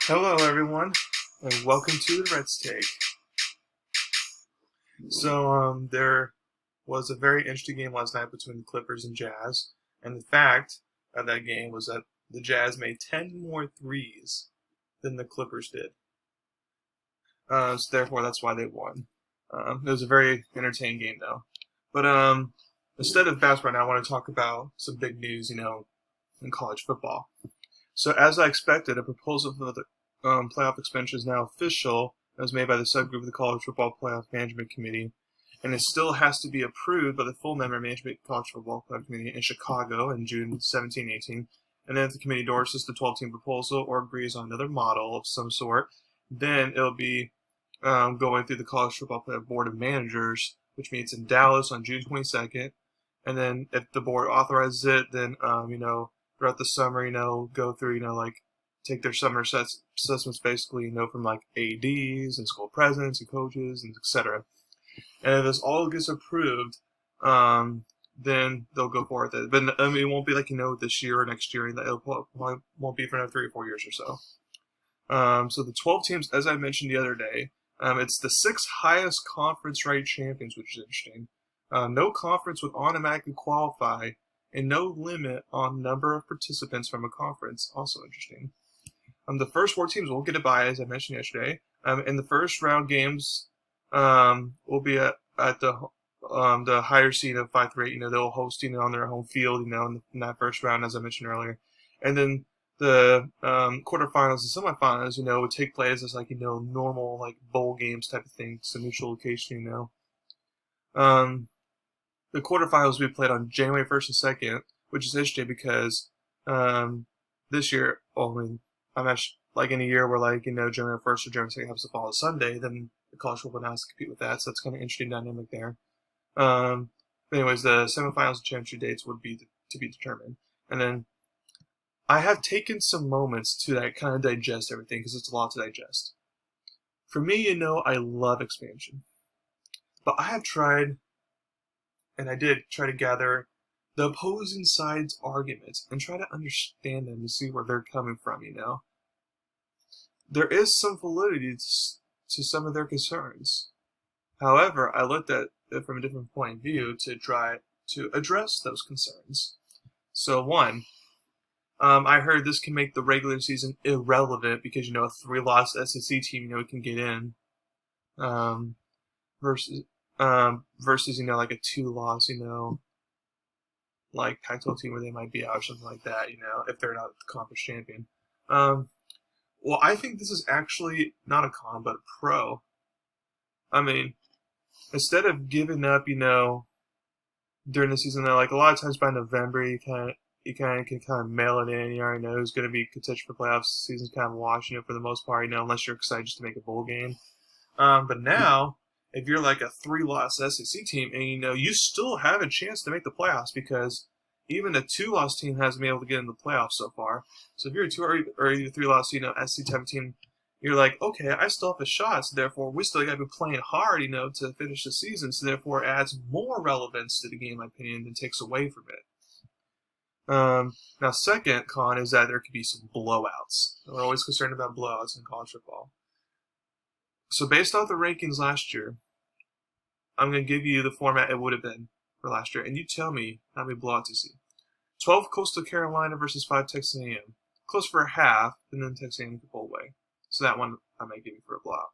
Hello, everyone, and welcome to Durrett's Take. There was a very interesting game last night between the Clippers and Jazz, and the fact of that game was that the Jazz made 10 more threes than the Clippers did. So therefore, that's why they won. It was a very entertaining game, though. But instead of basketball, now I want to talk about some big news, in college football. So as I expected, a proposal for the playoff expansion is now official. It was made by the subgroup of the College Football Playoff Management Committee, and it still has to be approved by the full member management College Football Playoff Committee in Chicago in June 17-18. And then if the committee endorses the 12-team proposal or agrees on another model of some sort, then it'll be going through the College Football Playoff Board of Managers, which meets in Dallas on June 22nd. And then if the board authorizes it, then throughout the summer, go through, take their summer assessments basically, from like ADs and school presidents and coaches and etc. And if this all gets approved, then they'll go forward with it. But it won't be like, this year or next year. It won't be for another 3 or 4 years or so. So the 12 teams, as I mentioned the other day, it's the 6th highest conference right champions, which is interesting. No conference would automatically qualify, and no limit on number of participants from a conference. Also interesting. The first 4 teams will get a bye, as I mentioned yesterday. And the first round games will be at the higher seed of 5 through 8. They'll host on their home field. In that first round, as I mentioned earlier. And then the quarterfinals and semifinals, would take place as normal bowl games type of thing, so neutral location. The quarterfinals will be played on January 1st and 2nd, which is interesting because this year, I'm actually in a year where January 1st or January 2nd happens to fall on Sunday, then the college football now has to compete with that, so that's kind of interesting dynamic there. Anyways, the semifinals and championship dates would be to be determined. And then I have taken some moments to kind of digest everything because it's a lot to digest. For me, I love expansion. But I have tried, and I did try to gather the opposing side's arguments and try to understand them and see where they're coming from, There is some validity to some of their concerns. However, I looked at it from a different point of view to try to address those concerns. So, one, I heard this can make the regular season irrelevant because, a 3-loss SEC team, can get in, versus, like a 2-loss, like Pac-12 team where they might be out or something like that, if they're not the conference champion. Well, I think this is actually not a con, but a pro. Instead of giving up, during the season, a lot of times by November, you can mail it in. You already know who's going to be contention for playoffs. The season's kind of watching it for the most part, unless you're excited just to make a bowl game. But now, if you're like a 3-loss SEC team, and you still have a chance to make the playoffs because even a 2-loss team hasn't been able to get in the playoffs so far. So if you're a 2 or either 3-loss, SEC type of team, you're like, okay, I still have a shot. So therefore, we still got to be playing hard, to finish the season. So therefore, it adds more relevance to the game, in my opinion, than takes away from it. Now, second con is that there could be some blowouts. We're always concerned about blowouts in college football. So based off the rankings last year, I'm going to give you the format it would have been for last year, and you tell me how many blowouts you see. 12 Coastal Carolina versus 5 Texas A&M. Close for a half, and then Texas A&M could pull away. So that one I might give you for a blowout.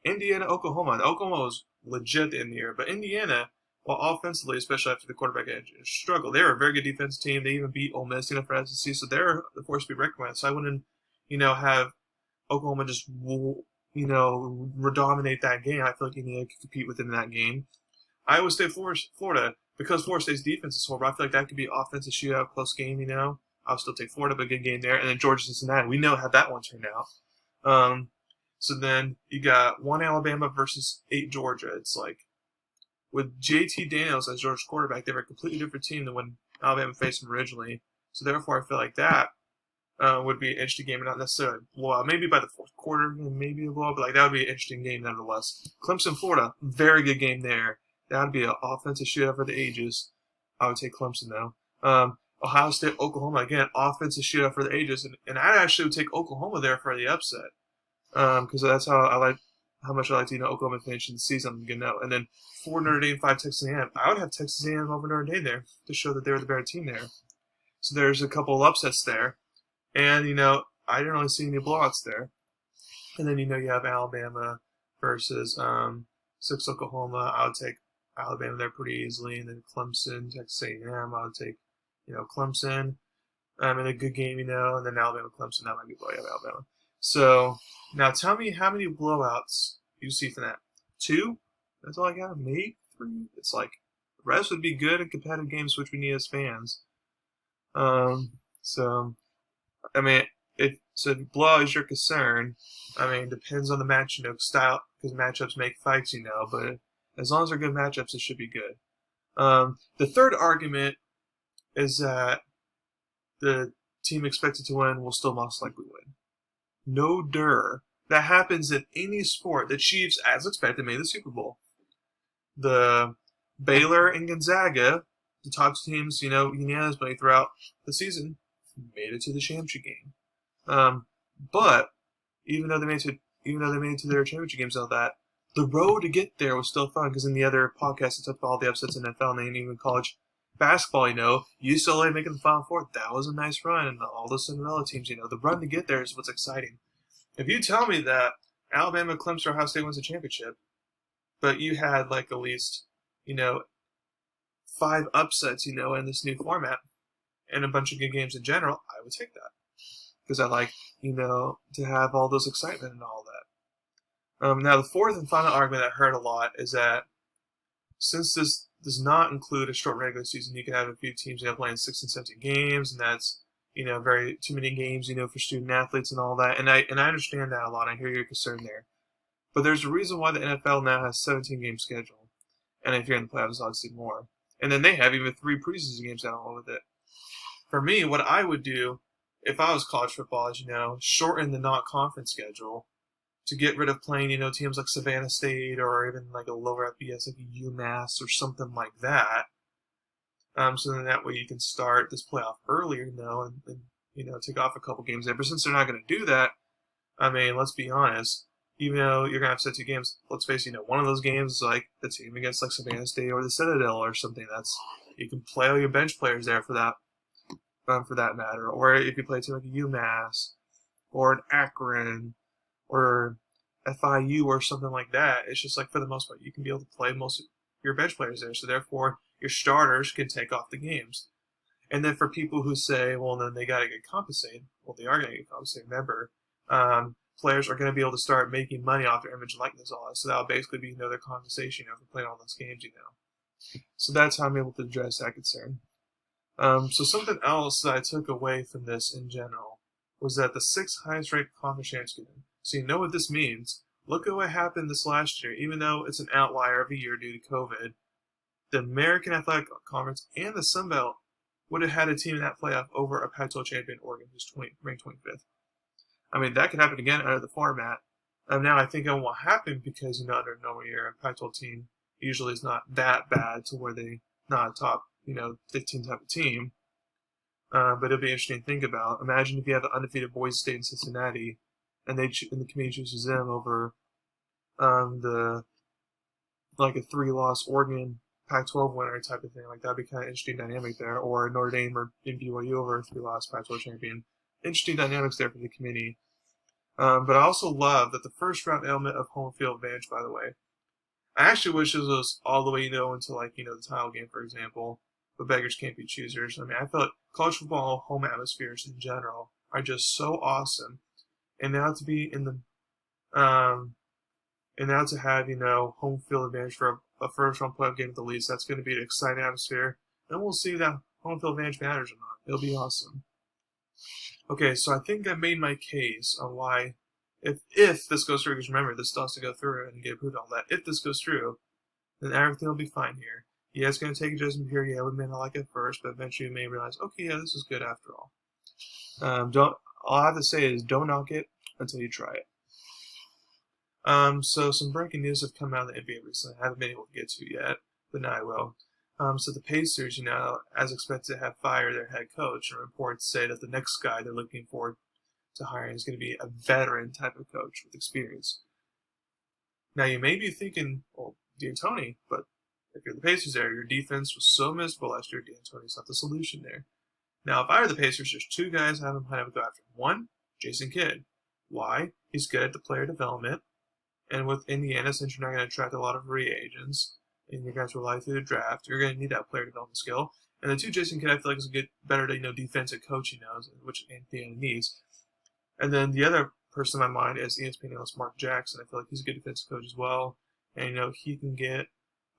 Indiana, Oklahoma. Oklahoma was legit in the year, but Indiana, while offensively, especially after the quarterback struggle, they were a very good defensive team. They even beat Ole Miss, for SEC, so they're the force to be reckoned with. So I wouldn't, have Oklahoma just, dominate that game. I feel like Indiana could compete within that game. Iowa State, Florida, because Florida State's defense is horrible, I feel like that could be offensive shootout, close game, I'll still take Florida, but good game there. And then Georgia, Cincinnati, we know how that one turned out. So then you got 1 Alabama versus 8 Georgia. It's like, with JT Daniels as Georgia's quarterback, they were a completely different team than when Alabama faced them originally. So therefore, I feel like that would be an interesting game, and not necessarily a blowout. Maybe by the fourth quarter, maybe a blowout, but that would be an interesting game nonetheless. Clemson, Florida, very good game there. That would be an offensive shootout for the ages. I would take Clemson, though. Ohio State, Oklahoma, again, offensive shootout for the ages. And I actually would take Oklahoma there for the upset. Because that's how much I like to, Oklahoma finish in the season. I'm going to know. And then 4 Notre Dame, 5 Texas A&M. I would have Texas A&M over Notre Dame there to show that they're the better team there. So there's a couple of upsets there. And, I didn't really see any blowouts there. And then, you have Alabama versus 6 Oklahoma. I would take Alabama there pretty easily. And then Clemson, Texas A&M. I would take, Clemson. In a good game, and then Alabama, Clemson. That might be blowout Alabama. So now tell me how many blowouts you see from that. 2? That's all I got? Maybe 3? It's like the rest would be good and competitive games, which we need as fans. So if blowout is your concern, depends on the match, style, because matchups make fights, but as long as they're good matchups, it should be good. The third argument is that the team expected to win will still most likely win. No Durrett. That happens in any sport. The Chiefs, as expected, made the Super Bowl. The Baylor and Gonzaga, the top teams, unanimously throughout the season, made it to the championship game. But even though they made it to their championship games, all that, the road to get there was still fun. Because in the other podcast, I took all the upsets in NFL and even college basketball, UCLA making the Final Four, that was a nice run. And all the Cinderella teams, the run to get there is what's exciting. If you tell me that Alabama, Clemson, or Ohio State wins a championship, but you had at least, 5 upsets, in this new format, and a bunch of good games in general, I would take that. Because I like, to have all those excitement and all that. Now, the fourth and final argument I heard a lot is that since this does not include a short regular season, you can have a few teams playing 6 and 17 games, and that's very too many games for student athletes and all that. And I understand that a lot. I hear your concern there, but there's a reason why the NFL now has 17 game schedule, and if you're in the playoffs, obviously more. And then they have even 3 preseason games along with it. For me, what I would do if I was college football is shorten the non-conference schedule to get rid of playing, teams like Savannah State or even a lower FBS like UMass or something like that. So then that way you can start this playoff earlier, and take off a couple games there. But since they're not going to do that, let's be honest, even though you're going to have 2 games, let's face it, one of those games is like the team against Savannah State or the Citadel or something. You can play all your bench players there for that matter. Or if you play a team like a UMass or an Akron or FIU or something like that, it's just for the most part, you can be able to play most of your bench players there. So therefore, your starters can take off the games. And then for people who say, well, then they got to get compensated. Well, they are going to get compensated. Remember, players are going to be able to start making money off their image likeness, all that. So that'll basically be their compensation for playing all those games, So that's how I'm able to address that concern. So something else that I took away from this in general was that the 6th highest ranked conference champs. So you know what this means. Look at what happened this last year. Even though it's an outlier every year due to COVID, the American Athletic Conference and the Sun Belt would have had a team in that playoff over a Pac-12 champion, Oregon, who's ranked 25th. That could happen again under the format. Now I think it won't happen because under a normal year, a Pac-12 team usually is not that bad to where they not a top 15 type of team. But it'll be interesting to think about. Imagine if you have the undefeated Boise State and Cincinnati, and the committee chooses them over a 3-loss Oregon Pac-12 winner type of thing. That'd be kind of interesting dynamic there. Or Notre Dame or BYU over a 3-loss Pac-12 champion. Interesting dynamics there for the committee. But I also love that the first round element of home field advantage, by the way. I actually wish this was all the way, into the title game, for example. But beggars can't be choosers. I feel like college football home atmospheres in general are just so awesome. And now to be in the, and now to have, home field advantage for a first round playoff game at the least, that's going to be an exciting atmosphere. And we'll see that home field advantage matters or not. It'll be awesome. Okay, so I think I made my case on why, if this goes through, because remember, this still has to go through and get approved and all that. If this goes through, then everything will be fine here. Yeah, it's going to take adjustment period. Yeah, we may not like it first, but eventually you may realize, okay, yeah, this is good after all. All I have to say is don't knock it until you try it. So some breaking news have come out of the NBA recently. I haven't been able to get to yet, but now I will. So the Pacers, as expected, have fired their head coach, and reports say that the next guy they're looking forward to hiring is going to be a veteran type of coach with experience. Now you may be thinking, well, D'Antoni, but if you're the Pacers there, your defense was so miserable last year, D'Antoni's not the solution there. Now, if I were the Pacers, there's two guys I would go after. One, Jason Kidd. Why? He's good at the player development, and with Indiana, since you're not going to attract a lot of free agents, and you guys rely through the draft, you're going to need that player development skill. And the two, Jason Kidd, I feel like is a good, better, defensive coach he knows, which Indiana needs. And then the other person in my mind is ESPN analyst Mark Jackson. I feel like he's a good defensive coach as well, and he can get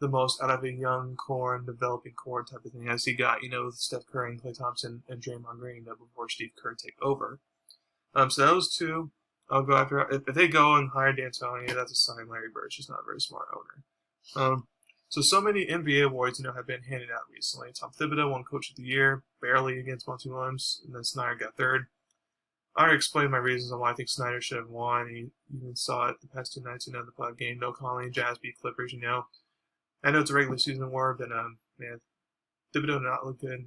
the most out of a young core and developing core type of thing, as he got, with Steph Curry and Klay Thompson and Draymond Green before Steve Kerr take over. So those two, I'll go after. If they go and hire D'Antoni, that's a sign Larry Bird's just not a very smart owner. So many NBA awards, have been handed out recently. Tom Thibodeau won Coach of the Year, barely against Monty Williams, and then Snyder got third. I already explained my reasons on why I think Snyder should have won. You even saw it the past two nights, the playoff game. No Conley, Jazz beat Clippers, I know it's a regular season award, but Thibodeau did not look good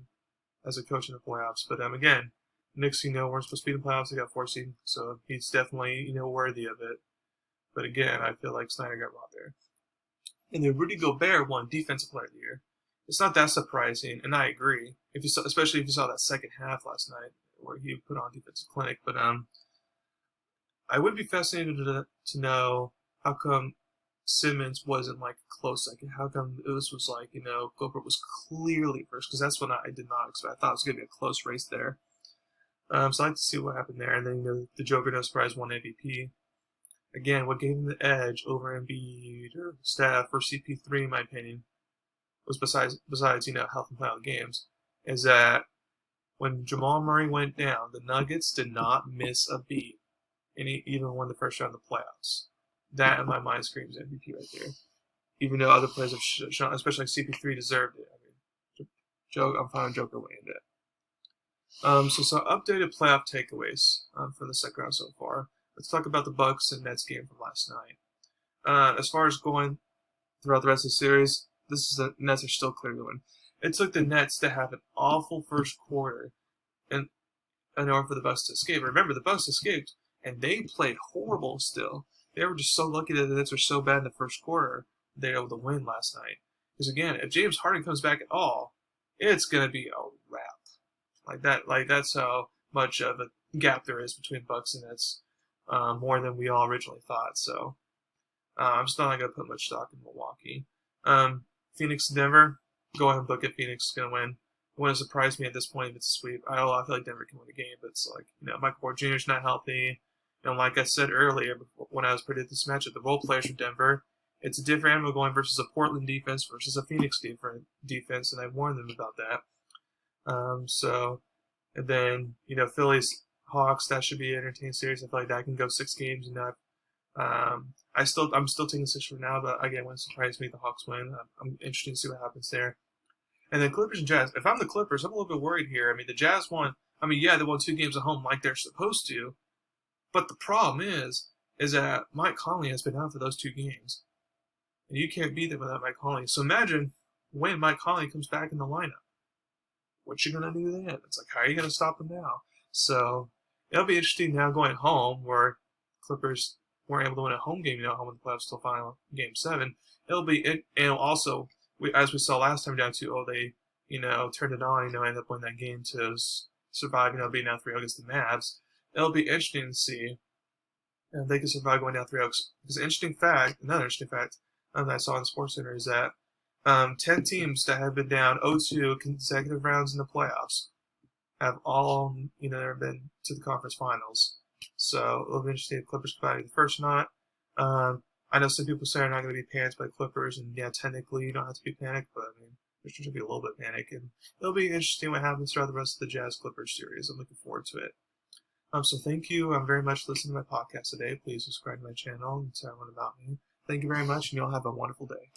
as a coach in the playoffs. But again, Knicks, weren't supposed to be in the playoffs. They got 4 seed, so he's definitely, worthy of it. But again, I feel like Snyder got robbed there. And then Rudy Gobert won Defensive Player of the Year. It's not that surprising, and I agree. Especially if you saw that second half last night where he put on defensive clinic. But I would be fascinated to know how come Simmons wasn't close second. How come this was Gobert was clearly first? Because that's what I did not expect. I thought it was going to be a close race there. So I'd like to see what happened there. And then the Joker, no surprise, won MVP. Again, what gave him the edge over Embiid or Steph or CP3, in my opinion, was besides health and playoff games, is that when Jamal Murray went down, the Nuggets did not miss a beat, and he even won the first round of the playoffs. That, in my mind, screams MVP right there. Even though other players have shown, especially CP3, deserved it. I'm fine with Joker winning it. So updated playoff takeaways from the second round so far. Let's talk about the Bucks and Nets game from last night. As far as going throughout the rest of the series, the Nets are still clear to win. It took the Nets to have an awful first quarter in order for the Bucks to escape. Remember, the Bucks escaped, and they played horrible still. They were just so lucky that the Nets were so bad in the first quarter they were able to win last night. Because again, if James Harden comes back at all, it's going to be a wrap. That's how much of a gap there is between Bucks and Nets, more than we all originally thought. So I'm still not going to put much stock in Milwaukee. Phoenix and Denver, go ahead and book it. Phoenix is going to win. It wouldn't surprise me at this point if it's a sweep. I feel like Denver can win the game, but it's Michael Porter Jr. is not healthy. Like I said earlier when I was predicting this matchup, the role players from Denver, it's a different animal going versus a Portland defense versus a Phoenix defense, and I warned them about that. And then, Phillies, Hawks, that should be an entertaining series. I feel like that can go 6 games. I'm still taking 6 for now, but again, it wouldn't surprise me if the Hawks win. I'm interested to see what happens there. And then Clippers and Jazz. If I'm the Clippers, I'm a little bit worried here. The Jazz won. They won 2 games at home like they're supposed to. But the problem is that Mike Conley has been out for those 2 games. And you can't beat them without Mike Conley. So imagine when Mike Conley comes back in the lineup. What you going to do then? It's how are you going to stop him now? So it'll be interesting now going home where Clippers weren't able to win a home game, home in the playoffs till final game 7. And also, as we saw last time down 2-0, they, turned it on, ended up winning that game to survive, being down 3-0 against the Mavs. It'll be interesting to see if they can survive going down 3-0. Because another interesting fact that I saw in SportsCenter is that 10 teams that have been down 0-2 consecutive rounds in the playoffs have all, been to the conference finals. So it'll be interesting if Clippers come out of the first or not. I know some people say they're not going to be panicked by Clippers, and technically you don't have to be panicked, but there should be a little bit of panic, and it'll be interesting what happens throughout the rest of the Jazz Clippers series. I'm looking forward to it. So thank you very much for listening to my podcast today. Please subscribe to my channel and tell everyone about me. Thank you very much, and you all have a wonderful day.